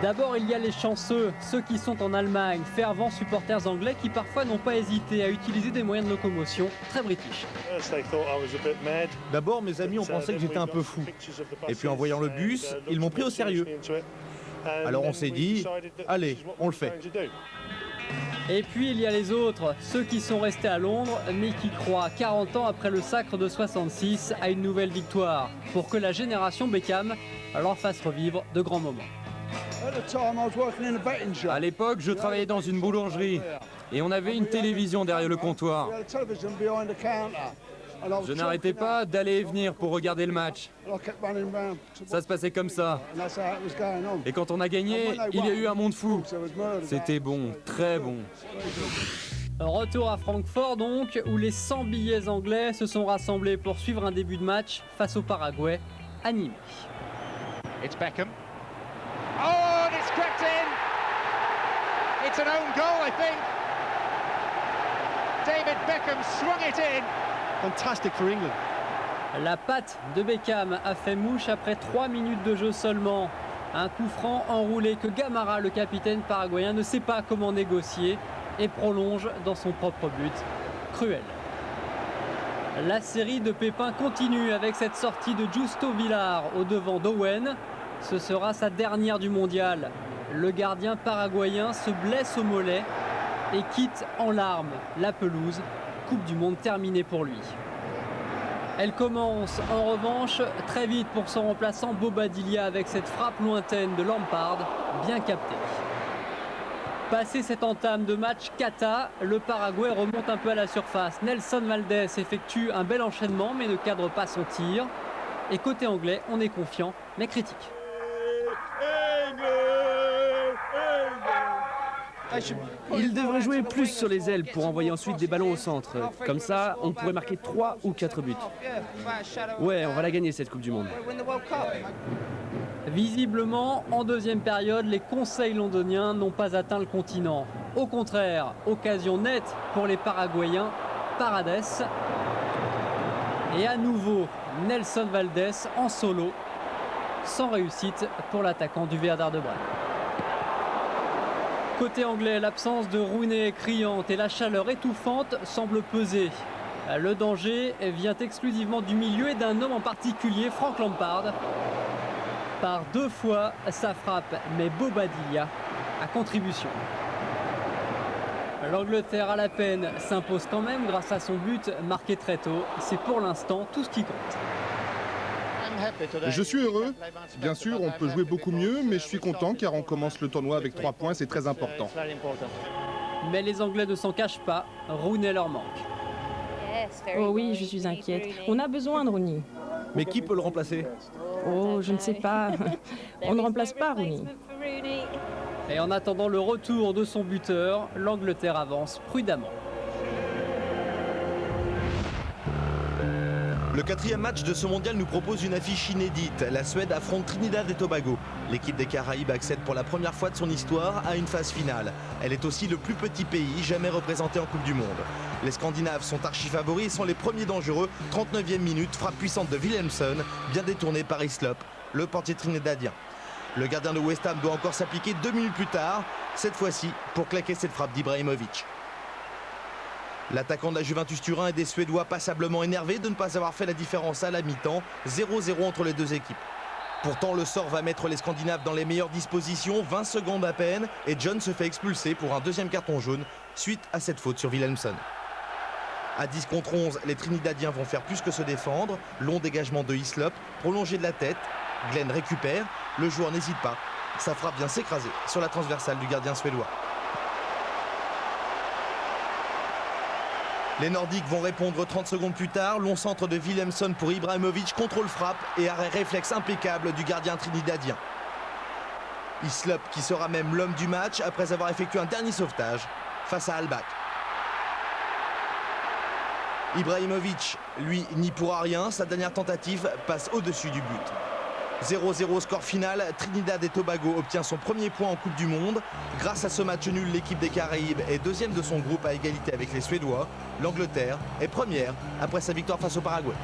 D'abord, il y a les chanceux, ceux qui sont en Allemagne, fervents supporters anglais qui parfois n'ont pas hésité à utiliser des moyens de locomotion très british. D'abord, mes amis ont pensé que j'étais un peu fou. Et puis en voyant le bus, ils m'ont pris au sérieux. Alors on s'est dit, allez, on le fait. Et puis il y a les autres, ceux qui sont restés à Londres, mais qui croient, 40 ans après le sacre de 66, à une nouvelle victoire, pour que la génération Beckham leur fasse revivre de grands moments. À l'époque, je travaillais dans une boulangerie et on avait une télévision derrière le comptoir. Je n'arrêtais pas d'aller et venir pour regarder le match. Ça se passait comme ça. Et quand on a gagné, il y a eu un monde fou. C'était bon, très bon. Retour à Francfort donc, où les 100 billets anglais se sont rassemblés pour suivre un début de match face au Paraguay, animé. It's Beckham. Oh, and it's crept in. It's an own goal, I think. David Beckham swung it in. Fantastic for England. La patte de Beckham a fait mouche après 3 minutes de jeu seulement. Un coup franc enroulé que Gamarra, le capitaine paraguayen, ne sait pas comment négocier et prolonge dans son propre but. Cruel. La série de pépins continue avec cette sortie de Justo Villar au devant d'Owen. Ce sera sa dernière du mondial. Le gardien paraguayen se blesse au mollet et quitte en larmes la pelouse. Coupe du monde terminée pour lui. Elle commence en revanche très vite pour son remplaçant Bobadilla avec cette frappe lointaine de Lampard, bien captée. Passé cette entame de match cata, le Paraguay remonte un peu à la surface. Nelson Valdés effectue un bel enchaînement mais ne cadre pas son tir. Et côté anglais, on est confiant mais critique. Il devrait jouer plus sur les ailes pour envoyer ensuite des ballons au centre. Comme ça, on pourrait marquer 3 ou 4 buts. Ouais, on va la gagner cette Coupe du Monde. Visiblement, en deuxième période, les conseils londoniens n'ont pas atteint le continent. Au contraire, occasion nette pour les Paraguayens, Paredes. Et à nouveau, Nelson Valdés en solo, sans réussite pour l'attaquant du Werder de Brême. Côté anglais, l'absence de Rooney est criante et la chaleur étouffante semble peser. Le danger vient exclusivement du milieu et d'un homme en particulier, Frank Lampard. Par 2 fois sa frappe, mais Bobadilla à contribution. L'Angleterre à la peine s'impose quand même grâce à son but marqué très tôt. C'est pour l'instant tout ce qui compte. Je suis heureux. Bien sûr, on peut jouer beaucoup mieux, mais je suis content car on commence le tournoi avec 3 points, c'est très important. Mais les Anglais ne s'en cachent pas, Rooney leur manque. Oh oui, je suis inquiète. On a besoin de Rooney. Mais qui peut le remplacer? Oh, je ne sais pas. On ne remplace pas Rooney. Et en attendant le retour de son buteur, l'Angleterre avance prudemment. Le 4e match de ce mondial nous propose une affiche inédite. La Suède affronte Trinidad et Tobago. L'équipe des Caraïbes accède pour la première fois de son histoire à une phase finale. Elle est aussi le plus petit pays jamais représenté en Coupe du Monde. Les Scandinaves sont archi favoris et sont les premiers dangereux. 39e minute, frappe puissante de Wilhelmsson, bien détournée par Islop, le portier trinidadien. Le gardien de West Ham doit encore s'appliquer 2 minutes plus tard, cette fois-ci pour claquer cette frappe d'Ibrahimovic. L'attaquant de la Juventus Turin et des Suédois passablement énervés de ne pas avoir fait la différence à la mi-temps, 0-0 entre les deux équipes. Pourtant, le sort va mettre les Scandinaves dans les meilleures dispositions, 20 secondes à peine, et John se fait expulser pour un 2e carton jaune suite à cette faute sur Wilhelmsson. À 10 contre 11, les Trinidadiens vont faire plus que se défendre. Long dégagement de Islop, prolongé de la tête. Glenn récupère, le joueur n'hésite pas. Sa frappe vient s'écraser sur la transversale du gardien suédois. Les Nordiques vont répondre 30 secondes plus tard. Long centre de Wilhelmsson pour Ibrahimovic, contrôle frappe et arrêt réflexe impeccable du gardien trinidadien. Islop qui sera même l'homme du match après avoir effectué un dernier sauvetage face à Albach. Ibrahimovic, lui, n'y pourra rien. Sa dernière tentative passe au-dessus du but. 0-0 score final, Trinidad et Tobago obtient son premier point en Coupe du Monde. Grâce à ce match nul, l'équipe des Caraïbes est 2e de son groupe à égalité avec les Suédois. L'Angleterre est première après sa victoire face au Paraguay.